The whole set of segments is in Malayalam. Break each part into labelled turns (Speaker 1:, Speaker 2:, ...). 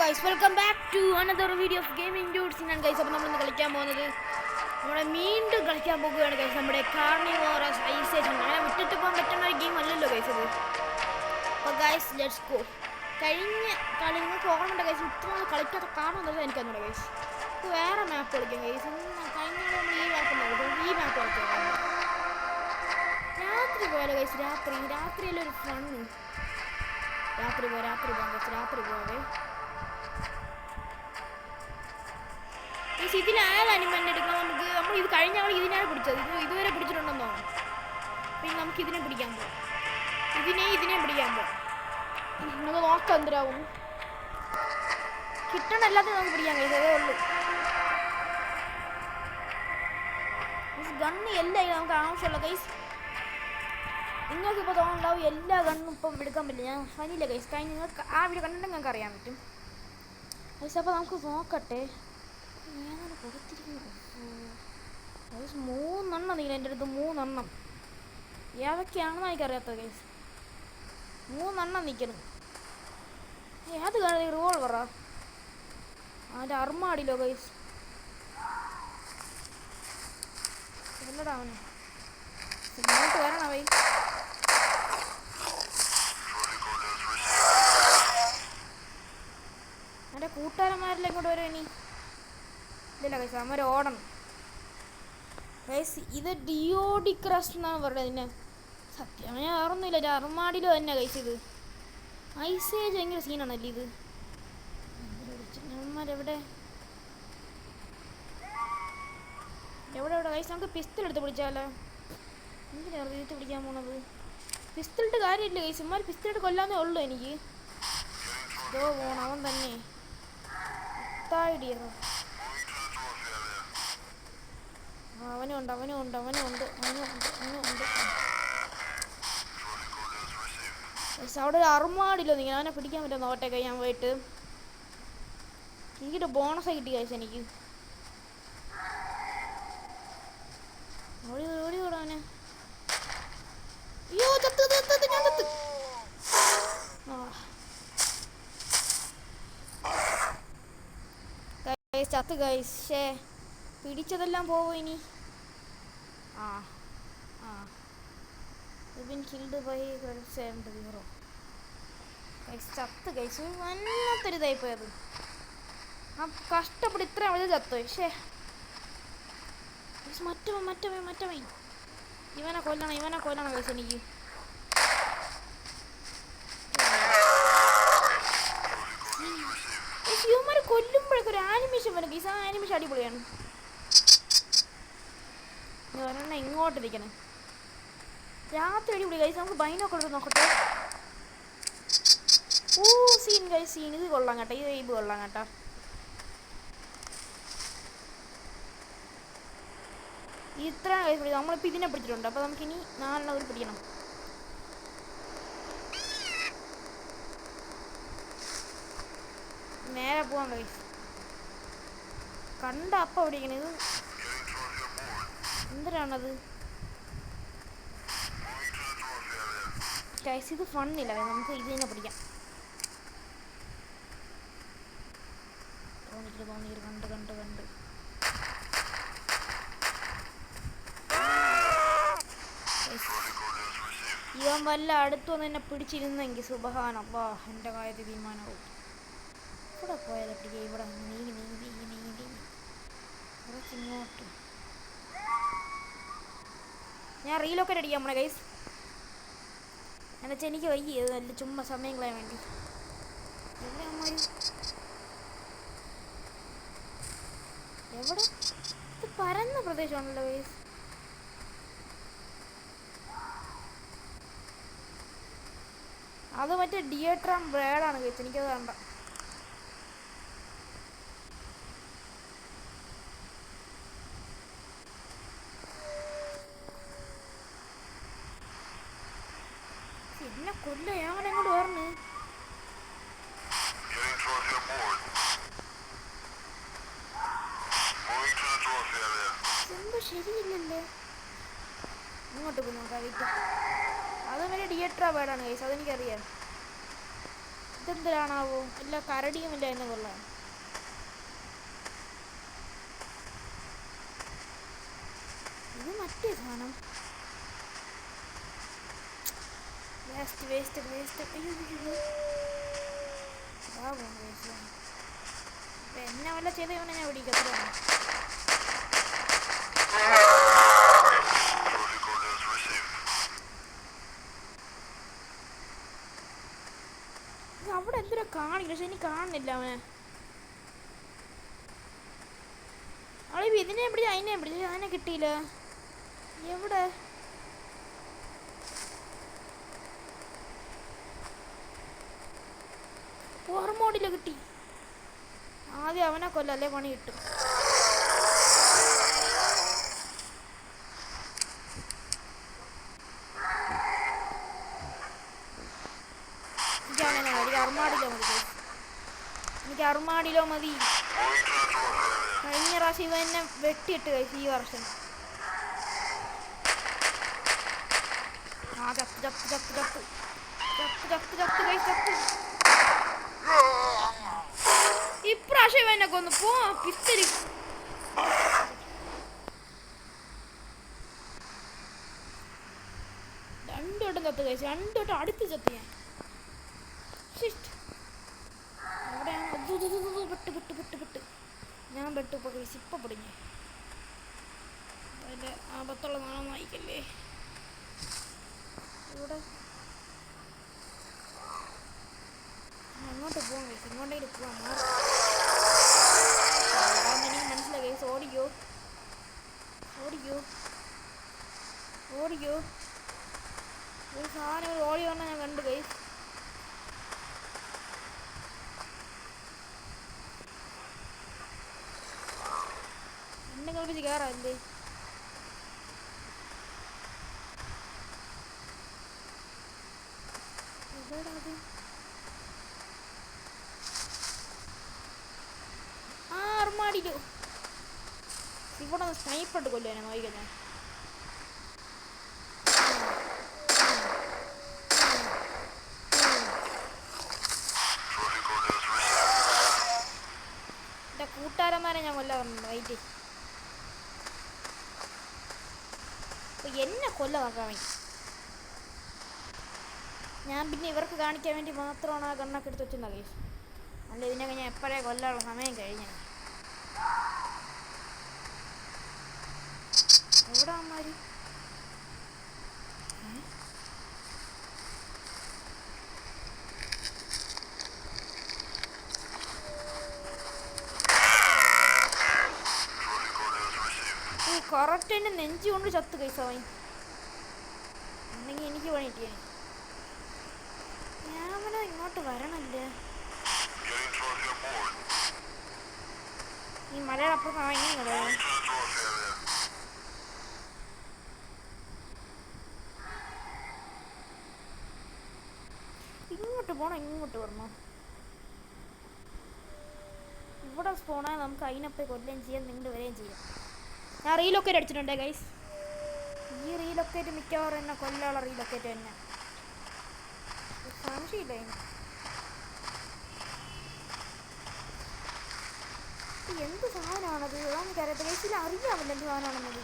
Speaker 1: guys, welcome back to another video of Gaming Dudes. And guys, അപ്പോൾ നമ്മൾ ഇന്ന് കളിക്കാൻ പോകുന്നത് നമ്മുടെ വീണ്ടും കളിക്കാൻ പോകുകയാണ് guys. നമ്മുടെ കാർണിവോറസ് ഐസ് ഏജ് അങ്ങനെ വിട്ടിട്ട് പോകാൻ പറ്റുന്ന ഒരു ഗെയിം അല്ലല്ലോ guys ഇത്. അപ്പോൾ guys, let's go. കഴിഞ്ഞ കളി നിങ്ങൾക്ക് ഓർമ്മയുണ്ട് guys, ഇത്രയും കളിക്കാത്ത കാരണം എന്താ എനിക്കറിഞ്ഞൂടാ guys. ഇത് വേറെ മാപ്പ് കളിക്കാം guys. കഴിഞ്ഞ നമ്മൾ ഈ മാപ്പ് കളിക്കാം. രാത്രി പോയാലോ guys, രാത്രിയല്ലേ ഒരു ഫണ്ണ്. രാത്രി പോകാം guys, രാത്രി പോകാവേ. ഇതിനായത് അനിമലിനെ എടുക്കണം. നമ്മൾ ഇത് കഴിഞ്ഞ ആൾ ഇതിനാണ് പിടിച്ചത്. ഇതുവരെ പിടിച്ചിട്ടുണ്ടെന്നോ. പിന്നെ നമുക്ക് ഇതിനെ പിടിക്കാൻ പോകാം. ഇതിനെ പിടിക്കാൻ പോകാം. നമുക്ക് നോക്കാം എന്തിനാവും. കിട്ടണ എല്ലാത്തിനും നമുക്ക് പിടിക്കാൻ കഴിയും. അതേ ഉള്ളൂ. ഗണ്ണ് എല്ലാം നമുക്ക് ആവശ്യമുള്ള കൈസ്. നിങ്ങൾക്കിപ്പോൾ തോന്നുന്നുണ്ടാവും എല്ലാ ഗണ്ണും ഇപ്പം എടുക്കാൻ പറ്റില്ല. ഞാൻ ഫനില്ല കൈസ്. കഴിഞ്ഞ് നിങ്ങൾക്ക് ആ വീഡിയോ കണ്ടിട്ട് നിങ്ങൾക്ക് അറിയാൻ പറ്റും കൈസ്. അപ്പോൾ നമുക്ക് നോക്കട്ടെ ഏതാണ് കൊടുത്തിരിക്കുന്നത്. 3 എണ്ണം നീല എൻ്റെ അടുത്ത് 3 എണ്ണം. ഏതൊക്കെയാണെന്ന് എനിക്കറിയാത്തത് കൈസ്. 3 എണ്ണം നിൽക്കണം. ഏത് റിവോൾവറാ? അതിൻ്റെ അർമാടിലോ കൈസ്. എല്ലടാ അവന് ഇങ്ങോട്ട് വരണ വൈ. എൻ്റെ കൂട്ടുകാരന്മാരെല്ലാം ഇങ്ങോട്ട് വരും ഇനി. ഇല്ല കൈസ്, അമ്മ ഓടണം കൈസ്. ഇത് ഡിയോഡി ക്രസ്റ്റ് എന്നാണ് പറയുന്നത്. ഇതിനെ സത്യം ഞാൻ വേറൊന്നുമില്ല. ഇത് അർമാഡിലോ തന്നെ കൈസ്. ഇത് ഐസേജ് ഭയങ്കര സീനാണല്ലേ ഇത്. എവിടെ കൈസ്? നമുക്ക് പിസ്റ്റൾ എടുത്ത് പിടിച്ചാലോ? എന്തിനാണ് വീട്ട് പിടിക്കാൻ പോണത്? പിസ്റ്റളിട്ട് കാര്യമില്ല കൈസ്. ഇമാർ പിസ്റ്റളിട്ട് കൊല്ലാന്നേ ഉള്ളൂ എനിക്ക്. ഇതോ പോണം അവൻ തന്നെ. ഡിയറോ അവനുണ്ട്. അവിടെ ഒരു അർമാടില്ലോ നീ. അവനെ പിടിക്കാൻ പറ്റുമോ നോട്ടെ ഞാൻ പോയിട്ട്. എനിക്കിട്ട് ബോണസ് കിട്ടി കഴിച്ചു എനിക്ക്. ഓടി ഓടാവനെ. അയ്യോ ഞാൻ ചത്ത് ഗൈസ്. ഷേ പിടിച്ചതെല്ലാം പോവും ഇനി. കിൽഡ് ബൈ ചത്ത് ഗൈസ്. വല്ലാത്തൊരു ഇതായി പോയത്. ആ കഷ്ടപ്പെട്ട് ഇത്രയും വലിയ ചത്തു. ഷേ മറ്റവൻ ഇവനെ കൊല്ലണം ഗൈസ് എനിക്ക്. ഇവന്മാരെ കൊല്ലുമ്പോഴേക്കൊരു ആനിമേഷൻ വരും ഗൈസ്. ആ ആനിമേഷൻ അടിപൊളിയാണ്. ഒരെണ്ണം ഇങ്ങോട്ട് ഇരിക്കണം. രാത്രി അടിപൊളി ഗൈസ്. നമുക്ക് ബൈനോക്കുലർ നോക്കട്ടെ. Scene guys, scene. ഇത് കൊള്ളാം കേട്ടോ. ഈ വൈബ് കൊള്ളാം കേട്ടോ. ഇത്ര ഗൈസ് പിടിക്കും. നമ്മളിപ്പോൾ ഇതിനെ പിടിച്ചിട്ടുണ്ട്. അപ്പോൾ നമുക്കിനി 4 എണ്ണം കൂടി പിടിക്കണം. നേരെ പോവാൻ ഗൈസ്. കണ്ട അപ്പം അവിടെ ഇരിക്കണത് എന്തിനാണത് ഗൈസ്? ഇത് ഫണ്ണില്ല. നമുക്ക് ഇത് തന്നെ പിടിക്കാം. കണ്ട് ഇവൻ വല്ല അടുത്തു വന്ന് എന്നെ പിടിച്ചിരുന്നെങ്കിൽ സുബ്ഹാനല്ലാ എൻ്റെ കാര്യത്തിൽ തീരുമാനവും. ഇവിടെ പോയത് പിടിക്കുക. ഇവിടെ നീങ്ങി ഇങ്ങോട്ട്. ഞാൻ റീലൊക്കെ അടിക്കാം നമ്മളെ ഗൈസ്. എന്നുവെച്ചാൽ എനിക്ക് വയ്യ നല്ല ചുമ്മാ സമയം കളയാൻ വേണ്ടി. എവിടെ ഇത് പരന്ന പ്രദേശമാണല്ലോ ഗൈസ്. അത് മറ്റേ ഡിയട്രാം ബ്രേഡാണ് ഗൈസ്. എനിക്കത് കണ്ട. എന്നെ കൊല്ല. ഞാൻ എങ്ങോട്ട് പറഞ്ഞു? എന്തോ ശരിയില്ലല്ലേ. ഇങ്ങോട്ട് പോയി നോക്കാം. അത് വരെ ഡിയട്രാ ബേഡാണ് ഗൈസ്. അതെനിക്കറിയാം. ഇതെന്തിനാണാവോ എല്ലാ കരടിയുമില്ല എന്ന് കൊള്ളാം. ഇത് മറ്റേ സാധനം വേസ്റ്റ് വേസ്റ്റ് വേസ്റ്റ്. അയ്യോ എന്നെ വല്ല ചെയ്ത ഞാൻ പിടിക്കത്രയാണ്. അവിടെ എന്തിനാ കാണില്ല, പക്ഷെ എനിക്ക് കാണുന്നില്ല അവനെ. അവളിപ്പോ ഇതിനെ പിടിച്ച അതിനെ പിടിച്ച അതിനെ കിട്ടിയില്ല. എവിടെ ഓർമ്മോടില്ല കിട്ടി. ആദ്യം അവനെ കൊല്ലല്ലേ പണി കിട്ടും. എനിക്ക് അറുമാടിലോ മതി. കഴിഞ്ഞ പ്രാവശ്യം ഇവ എന്നെ വെട്ടിയിട്ട് കഴിച്ചു. ഈ വർഷം ചത്ത് ചത്ത് ചത്ത് ചത്ത് ചത്ത് ചത്ത് ചത്ത് കഴിച്ച് ചത്ത്. ഇപ്രാവശ്യം ഇവ എന്നെ കൊന്നു. പോ പിസ്തരി. രണ്ടുവട്ടം ചത്ത് കഴിച്ചു. രണ്ടുവട്ടം അടുത്ത് ചത്ത് ഞാൻ. പെട്ട് പെട്ട് പെട്ട് പെട്ട് ഞാൻ പെട്ടു. ഇപ്പോൾ കഴിച്ച് ഇപ്പം പൊടിഞ്ഞു. അതിൻ്റെ ആപത്തുള്ള നാളെ വായിക്കല്ലേ. ഇവിടെ അങ്ങോട്ട് പോകാൻ കഴിച്ചു. ഇങ്ങോട്ടേക്ക് പോകാൻ എനിക്ക് മനസ്സിലായി കഴിച്ച്. ഓടിക്കോ ഓടിക്കോ ഓടിക്കോ. ഒരു സാധനം ഓടി വന്നാൽ ഞാൻ കണ്ടു കഴിച്ച്. കളിപ്പിച്ച് കയറല്ലേ. അറുമാടിലോ ഇവിടെ സ്നൈപ്പർ ഇട്ട് കൊല്ലുവാനെ നോക്കിക്കാൻ. എൻ്റെ കൂട്ടുകാരന്മാരെ ഞാൻ കൊല്ലാൻ പറഞ്ഞു. വൈറ്റ് എന്നെ കൊല്ലമാക്കാൻ വേണ്ടി ഞാൻ പിന്നെ ഇവർക്ക് കാണിക്കാൻ വേണ്ടി മാത്രമാണ് ആ കണ്ണൊക്കെ എടുത്ത് വെച്ചെന്നാ കേസ്. അല്ല ഇതിനൊക്കെ ഞാൻ എപ്പോഴേ കൊല്ലാനുള്ള സമയം കഴിഞ്ഞു. എവിടെ അമ്മമാര്? കറക്റ്റ് എൻ്റെ നെഞ്ചി കൊണ്ട് ചത്ത് കൈസവൻ. എന്നെങ്കിൽ എനിക്ക് പണിയിട്ടേ. ഞാൻ അവനെ ഇങ്ങോട്ട് വരണല്ലേ. ഈ മലയുടെ അപ്പുറത്ത് എങ്ങനെ കളയാം? ഇങ്ങോട്ട് പോണോ ഇങ്ങോട്ട് വരണോ? ഇവിടെ സ്പോണാൽ നമുക്ക് അതിനൊപ്പം കൊല്ലുകയും ചെയ്യാം, നിങ്ങൾ വരികയും ചെയ്യാം. ഞാൻ റീലൊക്കേറ്റ് അടിച്ചിട്ടുണ്ട് ഗൈസ്. ഈ റീലൊക്കേറ്റ് മിക്കവാറും എന്നെ കൊല്ലാനുള്ള റീലൊക്കേറ്റ് തന്നെ. സംശയമില്ല അതിന്. എന്ത് സാധനമാണത്? എനിക്കറിയാത്ത ഗൈസിൽ അറിയാമല്ലോ എന്ത് സാധനമാണെന്നത്.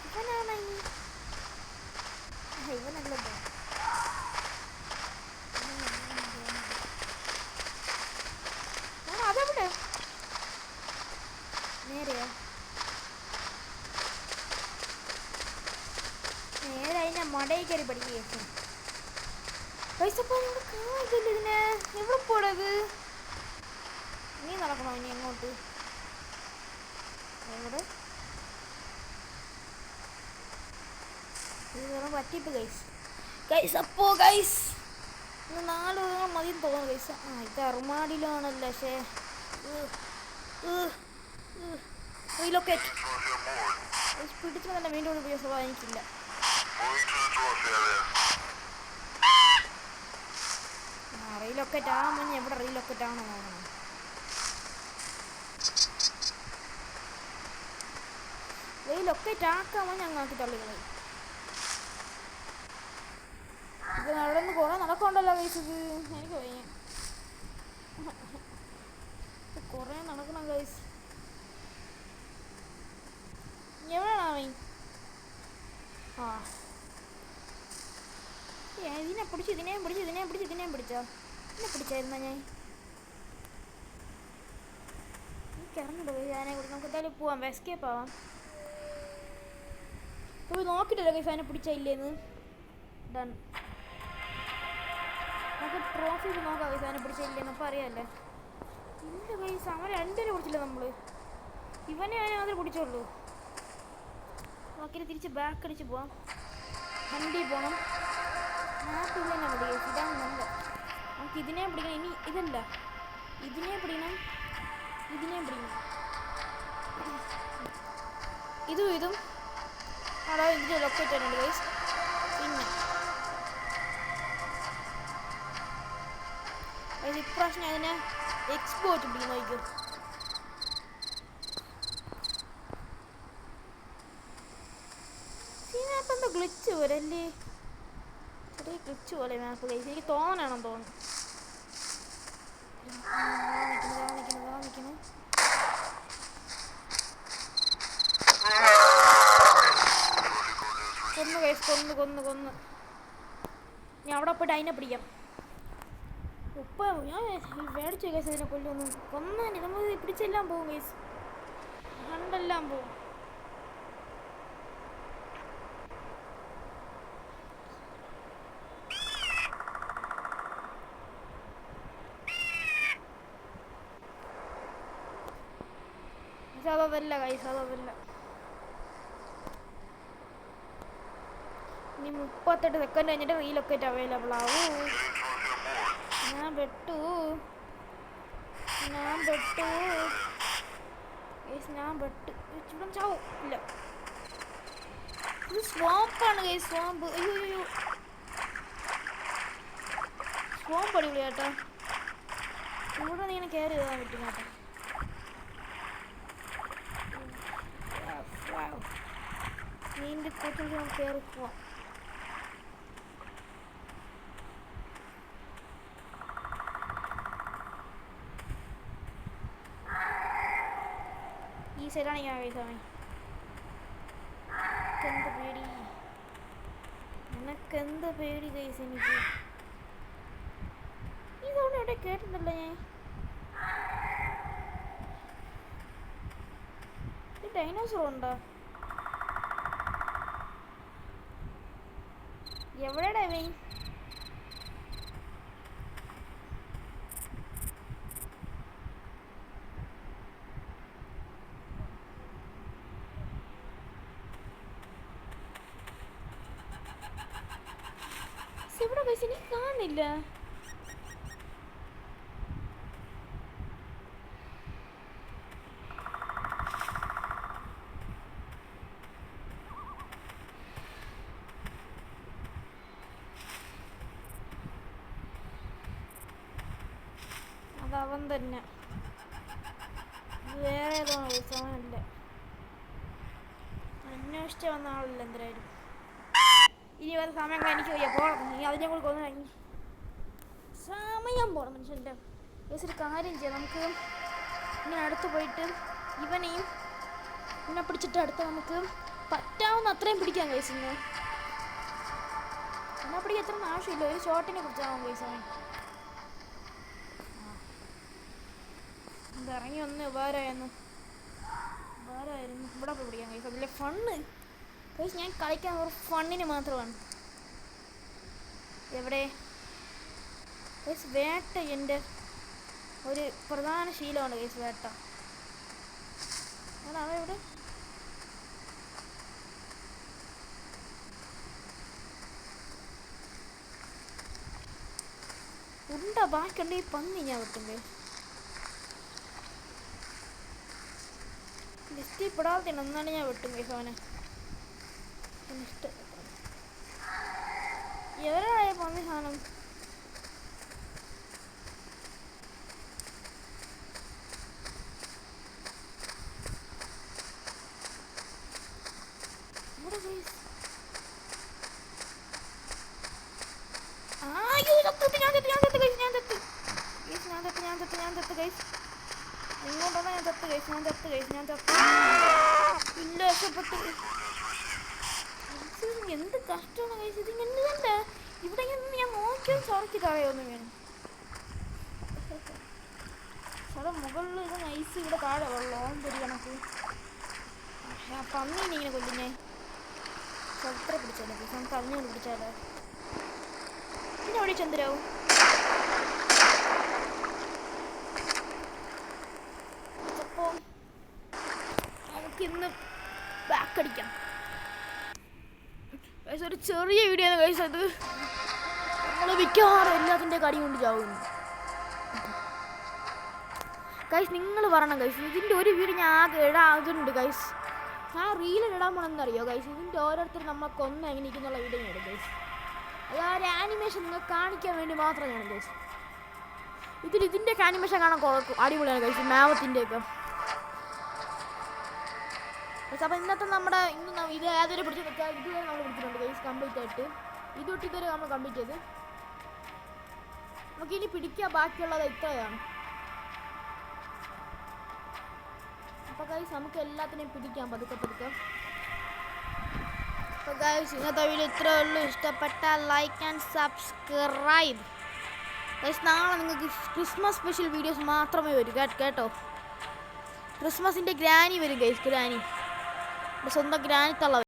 Speaker 1: ഇവനാണ് ഇവനല്ലല്ലോ. അതെവിടെ നേരെയോ? നേരെ അതിനെ മടയിൽ കയറി പഠിക്കുക. പൈസപ്പോ ഇവിടെ കാണില്ല ഇതിനെ. എവിടെ പോടത്? നീ നടക്കണോ ഇനി എങ്ങോട്ട്? എവിടെ ഇത് വെറും പറ്റിപ്പ് ഗൈസ്. ഗൈസ് അപ്പോ ഗൈസ് 4 മതി തോന്നുന്നു ഗൈസ്. ആ ഇത് അറുമാടിലാണല്ലോ. പക്ഷേ റീലൊക്കേറ്റ് പിടിച്ചു തന്നെ വീണ്ടും ഉപയോഗ സ്വഭാവം എനിക്കില്ല. റീലൊക്കേറ്റ് ആ മഞ്ഞ എവിടെ റീലൊക്കേറ്റ് ആണോ നോക്കണം. റീലൊക്കേറ്റ് ആക്കാമോ ഞങ്ങൾക്ക് തള്ളികളെ. നടന്ന് കുറേ നടക്കണ്ടല്ലോ ഗൈസ്. ഇത് എനിക്ക് വയ്യ, കുറേ നടക്കണം ഗൈസ്. എവിടെയാണ് അവൻ? ആ ഇതിനെ പിടിച്ചു, ഇതിനെയും പിടിച്ചു, ഇതിനെയും പിടിച്ചു, ഇതിനെയും പിടിച്ചോ? ഇതിനെ പിടിച്ചായിരുന്ന ഞാൻ എനിക്കറിഞ്ഞിട്ട് പോയി. അതിനെ കൂടി നമുക്ക് എന്തായാലും പോവാം, എസ്കേപ്പ് ആവാം. പോയി നോക്കിയിട്ടില്ല ഗൈസ് അതിനെ പിടിച്ചാ ഇല്ലേന്ന്. ഡൺ. നമുക്ക് ട്രോഫി നോക്കാം ഗൈസ് അതിനെ പിടിച്ചാ ഇല്ലേന്ന്. അപ്പം അറിയാമല്ലേ. ഇല്ല ഗൈസ്, അവൻ രണ്ടുപേരെ പിടിച്ചില്ല നമ്മൾ. ഇവനെ അതിനെ മാത്രമേ പിടിച്ചുള്ളൂ. നോക്കിയിട്ട് തിരിച്ച് ബാക്ക് അടിച്ച് പോവാം. വണ്ടി പോകണം. മാപ്പ് ഇത് തന്നെ മതി ഗൈസ്, ഇതാണ് നല്ല. നമുക്ക് ഇതിനെ പിടിക്കണം. ഇനി ഇതല്ല, ഇതിനെ പിടിക്കണം, ഇതിനെയും പിടിക്കണം. ഇതും അവിടെ ഇതിൻ്റെ ലൊക്കേറ്റ് ആയിട്ടുണ്ട് ഗൈസ്. പിന്നെ ഇപ്രാവശ്യം ഞാൻ അതിനെ എക്സ്പോർട്ട് പിടിക്കുന്ന നോക്കും. ഈ മാപ്പ് എന്താ ഗ്ലിച്ച് പോലെ അല്ലേ? ചെറിയ ഗ്ലിച്ച് പോലെ മാപ്പ് ഗൈസ്, എനിക്ക് തോന്നണം തോന്നുന്നു. കൊന്നു ഗൈസ്, കൊന്ന്. ഞാൻ അവിടെ പോയിട്ട് അതിനെ പിടിക്കാം. ഉപ്പ ഞാൻ മേടിച്ചു ഗൈസ് അതിനെ കൊല്ലൊന്നും. കൊന്നാൻ നമ്മൾ പിടിച്ചെല്ലാം പോകും ഗൈസ്, കണ്ടെല്ലാം പോകും. അതല്ല ഗൈസ്, അതല്ല. ഇനി 38 സെക്കൻഡ് കഴിഞ്ഞിട്ട് റീലൊക്കേറ്റ് അവൈലബിൾ ആവും. ഞാൻ പെട്ടു ഇവിടെ ചാവും. ഇല്ല, ഇത് സ്വാമ്പാണ് ഗൈസ്, സ്വാമ്പ്. അയ്യോ സ്വാമ്പ് അടിപൊളി കേട്ടോ. ഇവിടെ നീ ഇങ്ങനെ കയറി ഇടാൻ പറ്റും കേട്ടോ. നീൻ്റെ കൂട്ടിൽ കയറി പോവാം. ഈ സൈഡാണ് ഞാൻ കഴിച്ചാൽ. എനക്കെന്ത് പേടി കഴിച്ച് എനിക്ക്. ഈ സൗണ്ട് എവിടെ കേട്ടിട്ടുണ്ടല്ലോ ഞാൻ. ഈ ഡൈനോസർ ഉണ്ടോ? എവിടെയാ ഇവൻ? ഇവിടെ പൈസ എനിക്ക് കാണുന്നില്ല. അതവൻ തന്നെ, വേറെ ഏതോ അവനല്ല. അന്വേഷിച്ച വന്ന ആളല്ല എന്തായാലും. ഇനി വേറെ സമയം എനിക്ക് വയ്യ, പോകണം. നീ അതിനെ കൂടി കൊന്നു കഴിഞ്ഞു സമയം പോകണം മനുഷ്യൻ്റെ. ഒരു കാര്യം ചെയ്യാം, നമുക്ക് ഇങ്ങനെ അടുത്ത് പോയിട്ട് ഇവനെയും ഇവനെ പിടിച്ചിട്ട് അടുത്ത് നമുക്ക് പറ്റാവുന്ന അത്രയും പിടിക്കാൻ കഴിച്ചിരുന്നു. എന്നെ പിടിക്കാൻ അത്ര ആവശ്യമില്ല, ഒരു ഷോട്ടിനെ കുറിച്ചാവും കഴിച്ചാൽ. ഇറങ്ങി ഒന്ന് ഉപകാരമായിരുന്നു. ഇവിടെ പോയി പിടിക്കാൻ കഴിച്ചു. അതിലെ ഫണ്ണ് കഴിച്ച് ഞാൻ കളിക്കാൻ ഒരു ഫണ്ണിന് മാത്രമാണ്. എവിടെ കഴിച്ച് വേട്ട എൻ്റെ ഒരു പ്രധാന ശീലമാണ് കഴിച്ച് വേട്ട. അതാണ് ഇവിടെ ഉണ്ട ബാക്കിയുണ്ട്. ഈ പന്നി ഞാൻ വെട്ടുമ്പേ ലിസ്റ്റിൽ പെടാതെ ഒന്നാണ് ഞാൻ വെട്ടും കേസ് അവനെ. ഇഷ്ടം എവരായ പന്നി സാധനം. ഗൈസ്. ഇങ്ങോട്ടാണ് ഞാൻ ചത്ത് ഗൈസ്. ഇല്ല രക്ഷപ്പെട്ട്. എന്ത് കഷ്ടമാണ് ഗൈസ് ഇത്. ഇങ്ങനെ ഇവിടെ ഞാൻ നോക്കിയാൽ ചൊറക്കി താഴെയൊന്നും വേണം. സാറേ മുകളിൽ ഇത് നൈസ്. ഇവിടെ താഴെ വെള്ളം പൊരി കണക്ക്. പന്നീനെ ഇങ്ങനെ കൊല്ലുന്നേ. ചത്ര പിടിച്ചാലോ ഗൈസ്. നമുക്ക് അറിഞ്ഞോണ്ട് പിടിച്ചാലോ. പിന്നെ എവിടെ ചന്ദ്രാവും? അപ്പോൾ നമുക്കിന്ന് ബാക്ക് അടിക്കാം ഗൈസ്. ഒരു ചെറിയ വീഡിയോ ആണ് ഗൈസ് അത്. നമ്മൾ മിക്കവാറും എല്ലാത്തിൻ്റെ കടി കൊണ്ട് ചാവുന്നു ഗൈസ്. നിങ്ങൾ പറയണം ഗൈസ്. ഇതിൻ്റെ ഒരു വീഡിയോ ഞാൻ ആകെ ഇടാതുണ്ട് ഗൈസ്. ഞാൻ റീലിൽ ഇടാൻ പോകണമെന്നറിയോ ഗൈസ്. ഇതിൻ്റെ ഓരോരുത്തർ നമ്മളെ കൊന്ന് എങ്ങനെ ഇരിക്കുന്നുള്ള വീഡിയോ ഞാൻ ഇടും ഗൈസ്. അത് ആ ഒരു ആനിമേഷൻ നിങ്ങൾ കാണിക്കാൻ വേണ്ടി മാത്രം ഞാൻ ഗൈസ്. ഇതിൻ്റെയൊക്കെ ആനിമേഷൻ കാണാൻ അടിപൊളിയാണ് ഗൈസ്. മാവത്തിൻ്റെയൊക്കെ. അപ്പോൾ ഇന്നത്തെ നമ്മുടെ ഇത് ഏതൊരു പിടിച്ച് വെച്ചാൽ ഇതുവരെ നമ്മൾ പിടിച്ചിട്ടുണ്ട് ഗൈസ് കംപ്ലീറ്റ് ആയിട്ട്. ഇതൊട്ട് ഇതുവരെ നമ്മൾ കംപ്ലീറ്റ് ചെയ്ത്. നമുക്കിനി പിടിക്കാൻ ബാക്കിയുള്ളത് ഇത്രയാണ്. അപ്പോൾ ഗൈസ് നമുക്ക് എല്ലാത്തിനെയും പിടിക്കാം പതുക്കെ. അപ്പോൾ ഗൈസ് ഇന്നത്തെ വീഡിയോ ഇത്രയേ ഉള്ളൂ. ഇഷ്ടപ്പെട്ടാൽ ലൈക്ക് ആൻഡ് സബ്സ്ക്രൈബ് ഗൈസ്. നാളെ നിങ്ങൾക്ക് ക്രിസ്മസ് സ്പെഷ്യൽ വീഡിയോസ് മാത്രമേ വരൂ കേട്ടോ. ക്രിസ്മസിൻ്റെ ഗ്രാനി വരും ഗൈസ്. ഗ്രാനി സ്വന്തം ഗ്രാനി തള്ള